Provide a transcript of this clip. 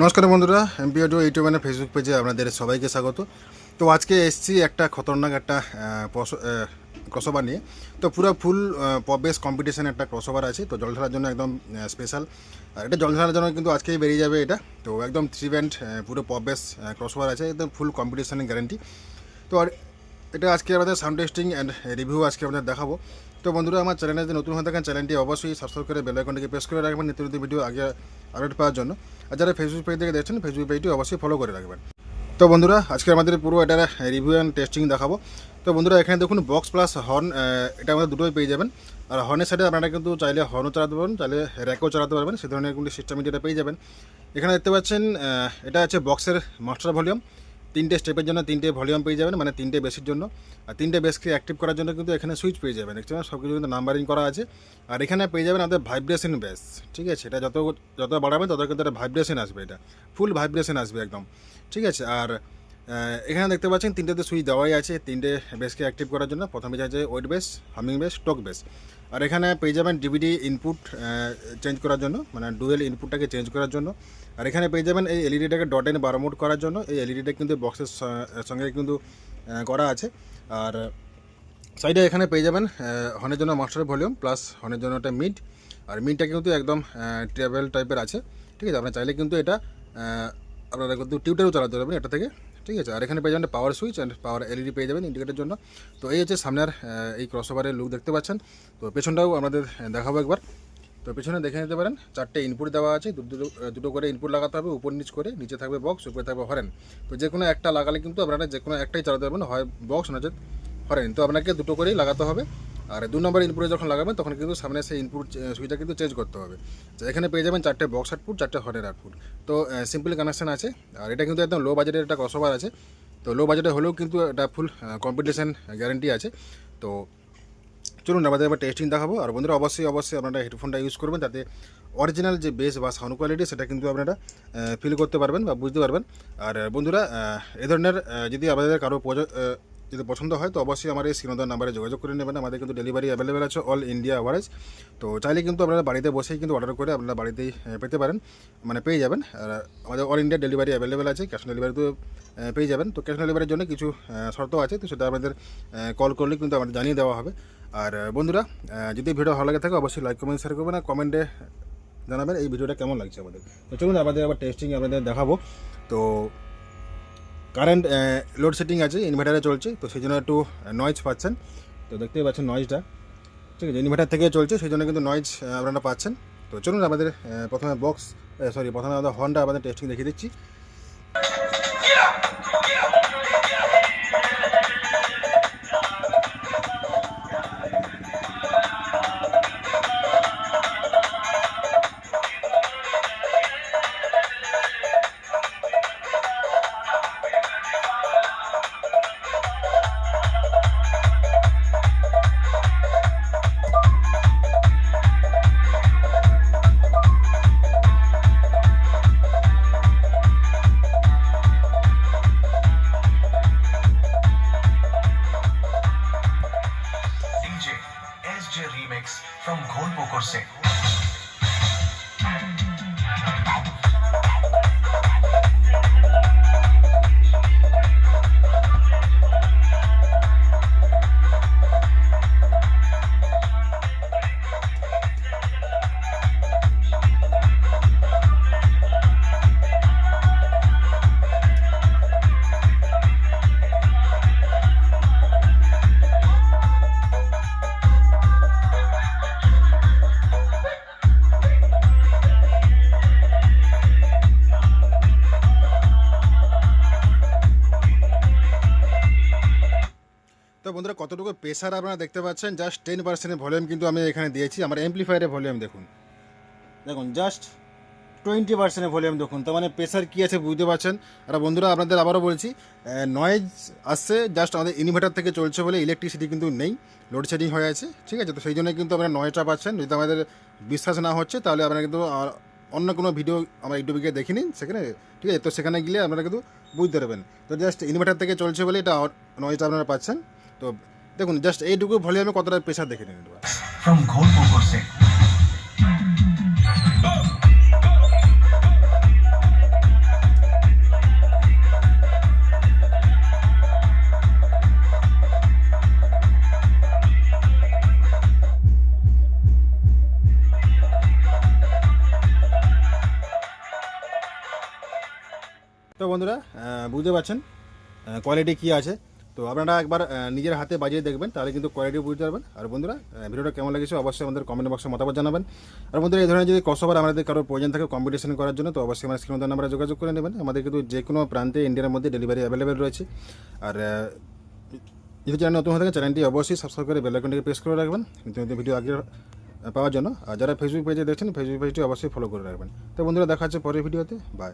নমস্কার বন্ধুরা, MP audio YouTube মানে ফেসবুক পেজে আপনাদের সবাইকে স্বাগত। তো আজকে এসেছি একটা খতরনাক একটা ক্রসওভার নিয়ে। তো পুরো ফুল পপ বেস কম্পিটিশান একটা ক্রসওভার আছে। তো জল ঢালার জন্য একদম স্পেশাল। আর এটা জল ঢালার জন্য কিন্তু আজকেই বেরিয়ে যাবে এটা। তো একদম 3 ব্যান্ড পুরো পপ বেস ক্রসওভার আছে, একদম ফুল কম্পিটিশানের গ্যারান্টি। তো আর এটা আজকে আমাদের সাউন্ড টেস্টিং অ্যান্ড রিভিউ আজকে আপনাদের দেখাবো। তো বন্ধুরা, আমার চ্যানেলে যদি নতুন হয়ে থাকেন চ্যানেলটি অবশ্যই সাবস্ক্রাইব করে বেল আইকনটিকে প্রেস করে রাখবেন নিত্য নতুন ভিডিও আগে আপডেট পাওয়ার জন্য। আর যারা ফেসবুক পেজ থেকে দেখছেন ফেসবুক পেজটি অবশ্যই ফলো করে রাখবেন। তো বন্ধুরা, আজকে আমাদের পুরো এটার রিভিউ অ্যান্ড টেস্টিং দেখাবো। তো বন্ধুরা, এখানে দেখুন বক্স প্লাস হর্ন, এটা আমাদের দুটোই পেয়ে যাবেন। আর হর্নের সাইডে আপনারা কিন্তু চাইলে হর্নও চালাতে পারবেন, চাইলে র্যাকও চালাতে পারবেন, সে ধরনের কিন্তু সিস্টেম এটা পেয়ে যাবেন। এখানে দেখতে পাচ্ছেন এটা আছে বক্সের মাস্টার ভলিউম। 3টে স্টেপের জন্য 3টে ভলিউম পেয়ে যাবেন, মানে 3টে বেসের জন্য। আর 3টে বেসকে অ্যাক্টিভ করার জন্য কিন্তু এখানে সুইচ পেয়ে যাবেন। দেখতে পাচ্ছেন সব কিছু কিন্তু নাম্বারিং করা আছে। আর এখানে পেয়ে যাবেন আমাদের ভাইব্রেশন বেস। ঠিক আছে, এটা যত বাড়াবেন তত কিন্তু একটা ভাইব্রেশন আসবে, এটা ফুল ভাইব্রেশন আসবে একদম। ঠিক আছে। আর এখানে দেখতে পাচ্ছেন 3টেতে সুইচ দেওয়াই আছে 3টে বেসকে অ্যাক্টিভ করার জন্য। প্রথমে আছে ওয়েট বেস, হামিং বেস, টক বেস। আর এখানে পেয়ে যাবেন ডিভিডি ইনপুট চেঞ্জ করার জন্য, মানে ডুয়েল ইনপুটটাকে চেঞ্জ করার জন্য। আর এখানে পেয়ে যাবেন এই এলইডিটাকে ডট এন বারো মোড করার জন্য। এই এলইডিটা কিন্তু বক্সের সঙ্গে কিন্তু করা আছে। আর সাইডে এখানে পেয়ে যাবেন হর্নের জন্য মাস্টার ভলিউম প্লাস হর্নের জন্য একটা মিড। আর মিডটা কিন্তু একদম ট্রাভেল টাইপের আছে। ঠিক আছে, আপনারা চাইলে কিন্তু এটা আপনারা কিন্তু টিউটারও চালাতে পারবেন এটা থেকে। ঠিক আছে। আর এখানে পেয়ে যাবেন পাওয়ার সুইচ অ্যান্ড পাওয়ার এলইডি পেয়ে যাবেন ইন্ডিকেটার জন্য। তো এই হচ্ছে সামনের এই ক্রসওভারের লুক দেখতে পাচ্ছেন। তো পেছনটাও আমাদের দেখাবো একবার। তো পেছনে দেখে নিতে পারেন 4টে ইনপুট দেওয়া আছে, দুটো করে ইনপুট লাগাতে হবে উপর নিচ করে। নিচে থাকবে বক্স, উপরে থাকবে হরেন। তো যে কোনো একটা লাগালে কিন্তু আপনারা যে কোনো একটাই চালাতে পারবেন, হয় বক্স নচেত হরেন। তো আপনাকে দুটো করেই লাগাতে হবে। আর 2 নম্বর ইনপুটে যখন লাগাবেন তখন কিন্তু সামনে সেই ইনপুট সুইচটা কিন্তু চেঞ্জ করতে হবে। তো এখানে পেয়ে যাবেন 4টে বক্স আউটপুট, 4টে হরের আউটপুট। তো সিম্পল কানেকশান আছে। আর এটা কিন্তু একদম লো বাজেটের একটা ক্রসওভার আছে। তো লো বাজেটে হলেও কিন্তু এটা ফুল কম্পিটিশান গ্যারেন্টি আছে। তো চলুন আমাদের এবার টেস্টিং দেখাবো। আর বন্ধুরা, অবশ্যই আপনারা হেডফোনটা ইউজ করবেন, তাতে অরিজিনাল যে বেস বা সাউন্ড কোয়ালিটি সেটা কিন্তু আপনারা ফিল করতে পারবেন বা বুঝতে পারবেন। আর বন্ধুরা, এ ধরনের যদি আপনাদের কারো যদি পছন্দ হয় তো অবশ্যই আমার এই স্ক্রিনে নাম্বারে যোগাযোগ করে নেবেন। আমাদের কিন্তু ডেলিভারি অ্যাভেলেবেল আছে অল ইন্ডিয়া অ্যাভারেজ। তো চাইলে কিন্তু আপনারা বাড়িতে বসেই কিন্তু অর্ডার করে আপনারা বাড়িতেই পেতে পারেন, মানে পেয়ে যাবেন। আর আমাদের অল ইন্ডিয়া ডেলিভারি অ্যাভেলেবেল আছে, ক্যাশ অন ডেলিভারিতেও পেয়ে যাবেন। তো ক্যাশ অন ডেলিভারির জন্য কিছু শর্ত আছে, তো সেটা আমাদের কল করলে কিন্তু আমাদের জানিয়ে দেওয়া হবে। আর বন্ধুরা, যদি ভিডিও ভালো লাগে থাকে অবশ্যই লাইক কমেন্ট শেয়ার করবেন, আর কমেন্টে জানাবেন এই ভিডিওটা কেমন লাগছে আমাদের। তো চলুন আমাদের আবার টেস্টিং আপনাদের দেখাবো। তো কারেন্ট লোডশেডিং আছে, ইনভার্টারে চলছে, তো সেই জন্য একটু নয়েজ পাচ্ছেন। তো দেখতেই পাচ্ছেন নয়েজটা। ঠিক আছে, ইনভার্টার থেকে চলছে সেই জন্য কিন্তু নয়েজ আপনারা পাচ্ছেন। তো চলুন আমাদের প্রথমে আমাদের হর্নটা আমাদের টেস্টিং দেখিয়ে দিচ্ছি। SJ Remix from Gholpokor se। তো বন্ধুরা, কতটুকু প্রেসার আপনারা দেখতে পাচ্ছেন, জাস্ট 10% ভলিউম কিন্তু আমি এখানে দিয়েছি। আমার অ্যাম্পলিফায়ারের ভলিউম দেখুন জাস্ট 20% ভলিউম দেখুন। তার মানে প্রেসার কী আছে বুঝতে পারছেন। আর বন্ধুরা, আপনাদের আবারও বলছি, নয়েজ আসছে জাস্ট আমাদের ইনভার্টার থেকে চলছে বলে, ইলেকট্রিসিটি কিন্তু নেই, লোডশেডিং হয়ে আছে। ঠিক আছে, তো সেই জন্যই কিন্তু আপনারা নয়েজটা পাচ্ছেন। যদি আমাদের বিশ্বাস না হচ্ছে তাহলে আপনারা কিন্তু অন্য কোনো ভিডিও আমার ইউটিউবে দেখে নিন সেখানে। ঠিক আছে, তো সেখানে গেলে আপনারা কিন্তু বুঝতে পারবেন। তো জাস্ট ইনভার্টার থেকে চলছে বলে এটা নয়েজটা আপনারা পাচ্ছেন। তো দেখুন জাস্ট এইটুকু ভলিউমে কতটা প্রেসার দেখে নিন এবার। From Gholpokor se। তো বন্ধুরা বুঝতে পারছেন কোয়ালিটি কী আছে। তো আপনারা একবার নিজের হাতে বাজিয়ে দেখবেন, তাহলে কিন্তু কোয়ালিটি বুঝতে পারবেন। আর বন্ধুরা ভিডিওটা কেমন লেগেছে অবশ্যই আমাদের কমেন্ট বক্সে মতামত জানাবেন। আর বন্ধুরা এই ধরনের যদি ক্রসওভার আমাদের কারোর প্রয়োজন থাকে কম্পিটিশন করার জন্য, তো অবশ্যই আমার স্ক্রিনে নাম্বারে যোগাযোগ করে নেবেন। আমাদের কিন্তু যে কোনো প্রান্তে ইন্ডিয়ার মধ্যে ডেলিভারি অ্যাভেলেবেল রয়েছে। আর যদি চ্যানেল নতুন হয়ে থাকে চ্যানেলটি অবশ্যই সাবস্ক্রাইব করে বেল আইকনটিকে প্রেস করে রাখবেন নতুন নতুন ভিডিও আগে পাওয়ার জন্য। আর যারা ফেসবুক পেজে দেখছেন ফেসবুক পেজটি অবশ্যই ফলো করে রাখবেন। তো বন্ধুরা দেখা হচ্ছে পরের ভিডিওতে, বাই।